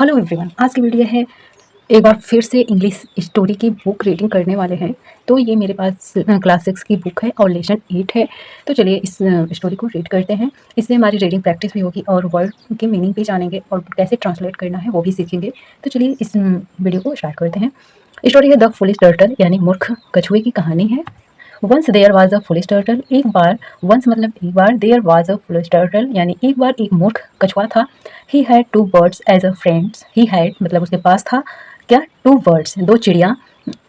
Hello everyone, आज की video है एक बार फिर से इंग्लिश स्टोरी की बुक रीडिंग करने वाले हैं। तो ये मेरे पास क्लास 6 की बुक है और लेसन 8 है। तो चलिए इस स्टोरी को रीड करते हैं। इससे हमारी रीडिंग प्रैक्टिस भी होगी और वर्ड के मीनिंग भी जानेंगे और कैसे ट्रांसलेट करना है वो भी सीखेंगे। तो चलिए इस वीडियो को स्टार्ट करते हैं। स्टोरी है द फुलिश टर्टल, यानी मूर्ख कछुए की कहानी है। Once there was a foolish turtle, एक बार, वंस मतलब एक बार, there was a foolish turtle यानी एक बार एक मूर्ख कछुआ था। He had two birds as a friends, he had मतलब उसके पास था क्या, टू बर्ड्स दो चिड़िया,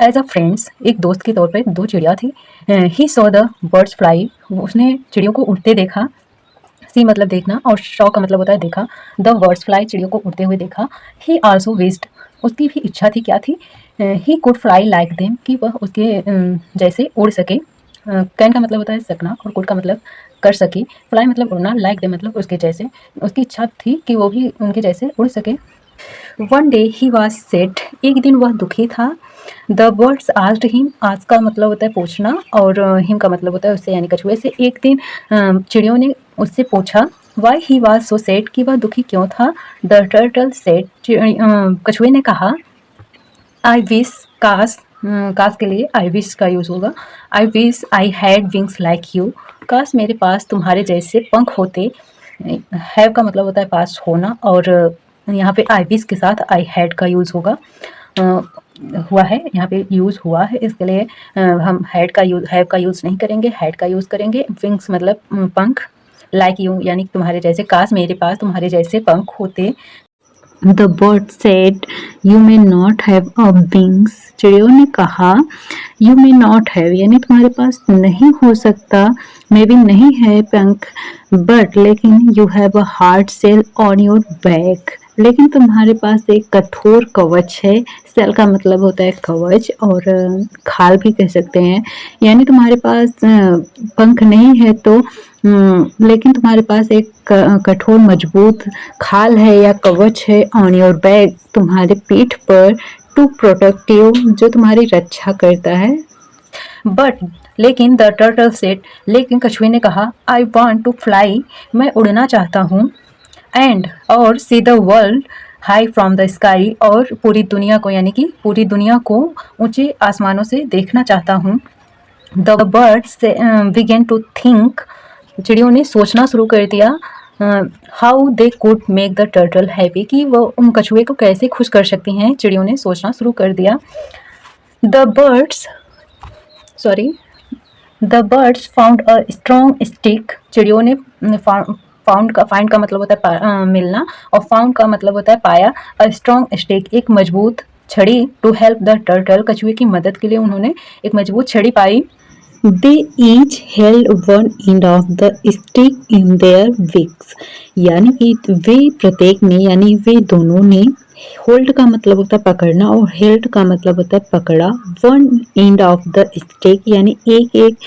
एज अ फ्रेंड्स एक दोस्त के तौर पे दो चिड़िया थी। He saw the birds fly, उसने चिड़ियों को उड़ते देखा। सी मतलब देखना और शॉ का मतलब होता है देखा। द बर्ड्स फ्लाई चिड़ियों को उड़ते हुए देखा। ही आल्सो विस्ड, उसकी भी इच्छा थी, क्या थी, he could fly like them, कि वह उसके जैसे उड़ सके। कैन का मतलब होता है सकना और कुड का मतलब कर सके। फ्लाई मतलब उड़ना, लाइक देम मतलब उसके जैसे। उसकी इच्छा थी कि वो भी उनके जैसे उड़ सके। One day he was said, एक दिन वह दुखी था। द बर्ड्स आस्क्ड हिम, आज का मतलब होता है पूछना और हिम का मतलब होता है उससे यानी कछुए से। एक दिन चिड़ियों ने उससे पूछा why he was so sad, कि वह दुखी क्यों था। द टर्टल सेड, कछुए ने कहा, आई विश, काश, काश के लिए आई विश का यूज़ होगा। I wish I had wings like you, काश मेरे पास तुम्हारे जैसे पंख होते। हैव का मतलब होता है पास होना और यहाँ पे आई विश के साथ आई हैड का यूज़ होगा। हुआ है यहाँ पे यूज़ हुआ है, इसके लिए हम हैड का यूज़, हैव का यूज़ नहीं करेंगे, हैड का यूज़ करेंगे। विंग्स मतलब पंख, लाइक यू यानी तुम्हारे जैसे, काश मेरे पास तुम्हारे जैसे पंख होते। The bird said, "You may not have a wings." चिड़ियों ने कहा, "You may not have" यानी तुम्हारे पास नहीं हो सकता, मे भी नहीं है पंख, but लेकिन you have a hard shell on your back, लेकिन तुम्हारे पास एक कठोर कवच है। सेल का मतलब होता है कवच और खाल भी कह सकते हैं। यानी तुम्हारे पास पंख नहीं है तो लेकिन तुम्हारे पास एक कठोर मजबूत खाल है या कवच है। ऑन योर बैक, तुम्हारे पीठ पर। टू प्रोटेक्ट यू, जो तुम्हारी रक्षा करता है। बट लेकिन द टर्टल सेड, लेकिन कछुए ने कहा, आई वॉन्ट टू फ्लाई, मैं उड़ना चाहता हूँ। एंड और see the world high from the sky, और पूरी दुनिया को यानी कि पूरी दुनिया को ऊंचे आसमानों से देखना चाहता हूँ। The birds began to think, चिड़ियों ने सोचना शुरू कर दिया। How they could make the turtle happy, कि वो उन कछुए को कैसे खुश कर सकती हैं। चिड़ियों ने सोचना शुरू कर दिया। The birds found a strong stick, चिड़ियों ने फाइंड का मतलब होता है मिलना और फाउंड का मतलब होता है पाया। अ स्ट्रॉन्ग स्टिक एक मजबूत छड़ी। टू हेल्प द टर्टल, कछुए की मदद के लिए उन्होंने एक मजबूत छड़ी पाई। They each held one end of the stick in their beaks, यानी कि वे प्रत्येक ने यानी वे दोनों ने, होल्ड का मतलब होता है पकड़ना और हेल्ड का मतलब होता है पकड़ा। One end of the stick यानी एक एक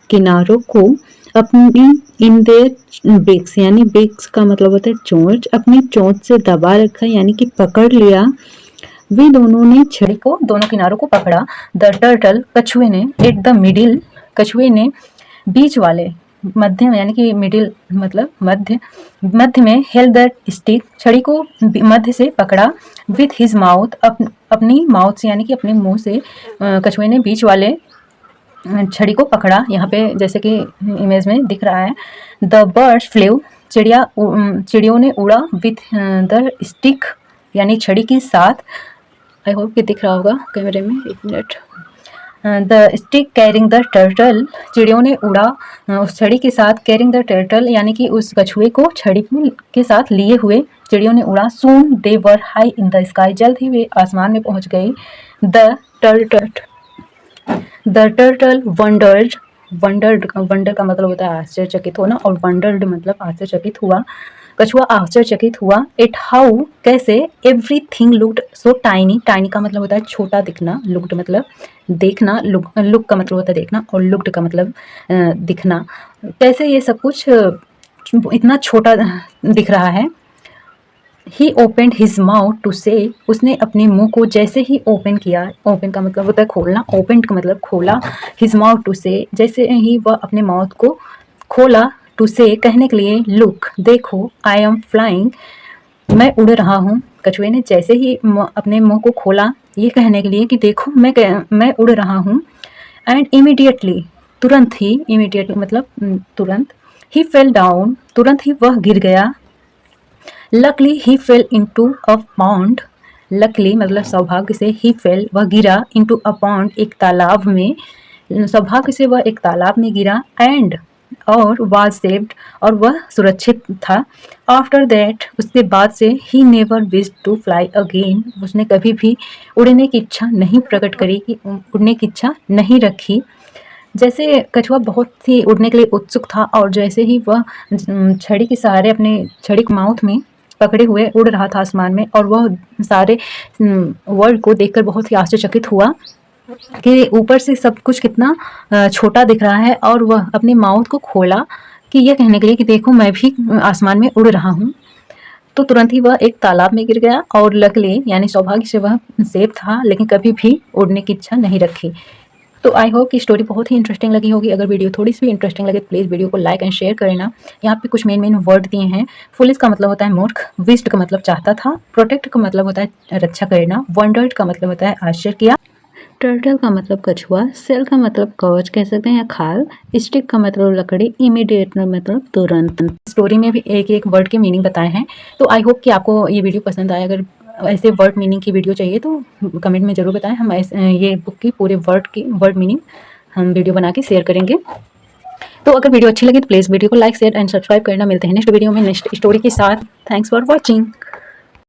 किनारों को अपनी, इन देयर बिक्स यानी बिक्स का मतलब होता है चोंच, अपनी चोंच से दबा रखा यानी कि पकड़ लिया। वे दोनों ने छड़ी को दोनों किनारों को पकड़ा। द टर्टल, कछुए ने, एट द मिडिल, कछुए ने बीच वाले, मध्य यानी कि मिडिल मतलब मध्य, मध्य में, हेल्ड द स्टिक छड़ी को मध्य से पकड़ा। विथ हिज माउथ, अपनी माउथ से यानी कि अपने मुंह से कछुए ने बीच वाले छड़ी को पकड़ा। यहाँ पे जैसे कि इमेज में दिख रहा है। द बर्ड्स फ्लेव, चिड़ियों ने उड़ा। विथ द स्टिक यानी छड़ी के साथ। आई होप कि दिख रहा होगा कैमरे में, एक minute. The stick carrying the turtle, चिड़ियों ने उड़ा उस छड़ी के साथ। कैरिंग द टर्टल यानी कि उस कछुए को छड़ी के साथ लिए हुए चिड़ियों ने उड़ा। Soon they were high in the sky, जल्द ही वे आसमान में पहुंच गई। द टर्टल वंडर्ड, वंडर का मतलब होता है आश्चर्यचकित होना और वंडर्ड मतलब आश्चर्यचकित हुआ। कछुआ आश्चर्यचकित हुआ। इट हाउ कैसे, everything looked so tiny, tiny का मतलब होता है छोटा दिखना, लुक्ड मतलब देखना, लुक का मतलब होता है देखना और लुक्ड का मतलब दिखना। कैसे ये सब कुछ इतना छोटा दिख रहा है। ही ओपनड हिज माउथ टू से, उसने अपने मुंह को जैसे ही ओपन किया, ओपन का मतलब होता है खोलना, ओपन का मतलब खोला। हिज माउथ टू से, जैसे ही वह अपने माउथ को खोला, टू से कहने के लिए, लुक देखो, आई एम फ्लाइंग, मैं उड़ रहा हूँ। कछुए ने जैसे ही अपने मुंह को खोला ये कहने के लिए कि देखो मैं उड़ रहा हूँ, एंड इमीडिएटली तुरंत ही, इमीडिएटली मतलब तुरंत, ही फेल डाउन तुरंत ही वह गिर गया। Luckily he fail into a pond, luckily मतलब सौभाग्य से, ही फेल वह गिरा, इनटू अ पॉन्ड एक तालाब में, सौभाग्य से वह एक तालाब में गिरा, एंड और वाज सेव्ड और वह सुरक्षित था। आफ्टर दैट उसके बाद से ही never wish to fly again, उसने कभी भी उड़ने की इच्छा नहीं प्रकट करी, कि उड़ने की इच्छा नहीं रखी। जैसे कछुआ बहुत ही उड़ने के लिए उत्सुक था और जैसे ही वह छड़ी के सहारे अपने छड़ी को माउथ में पकड़े हुए उड़ रहा था आसमान में, और वह सारे वर्ल्ड को देखकर बहुत ही आश्चर्यचकित हुआ कि ऊपर से सब कुछ कितना छोटा दिख रहा है, और वह अपने माउथ को खोला कि यह कहने के लिए कि देखो मैं भी आसमान में उड़ रहा हूँ। तो तुरंत ही वह एक तालाब में गिर गया, और लकली यानी सौभाग्य से वह सेफ था, लेकिन कभी भी उड़ने की इच्छा नहीं रखी। तो आई होप कि स्टोरी बहुत ही इंटरेस्टिंग लगी होगी। अगर वीडियो थोड़ी सी भी इंटरेस्टिंग लगे तो प्लीज़ वीडियो को लाइक एंड शेयर करना। यहाँ पे कुछ मेन वर्ड दिए हैं। फुलिश का मतलब होता है मूर्ख, विस्ड का मतलब चाहता था, प्रोटेक्ट का मतलब होता है रक्षा करना, वंडर्ड का मतलब होता है आश्चर्य किया, टर्टल का मतलब कछुआ, सेल का मतलब कवच कह सकते हैं या खाल, स्टिक का मतलब लकड़ी, इमीडिएट का मतलब तुरंत। स्टोरी में भी एक एक वर्ड के मीनिंग बताए हैं। तो आई होप कि आपको ये वीडियो पसंद आए। अगर ऐसे वर्ड मीनिंग की वीडियो चाहिए तो कमेंट में ज़रूर बताएं। हम ये बुक की पूरे वर्ड मीनिंग हम वीडियो बना के शेयर करेंगे। तो अगर वीडियो अच्छी लगी तो प्लीज़ वीडियो को लाइक शेयर एंड सब्सक्राइब करना। मिलते हैं नेक्स्ट वीडियो में नेक्स्ट स्टोरी के साथ। Thanks for watching.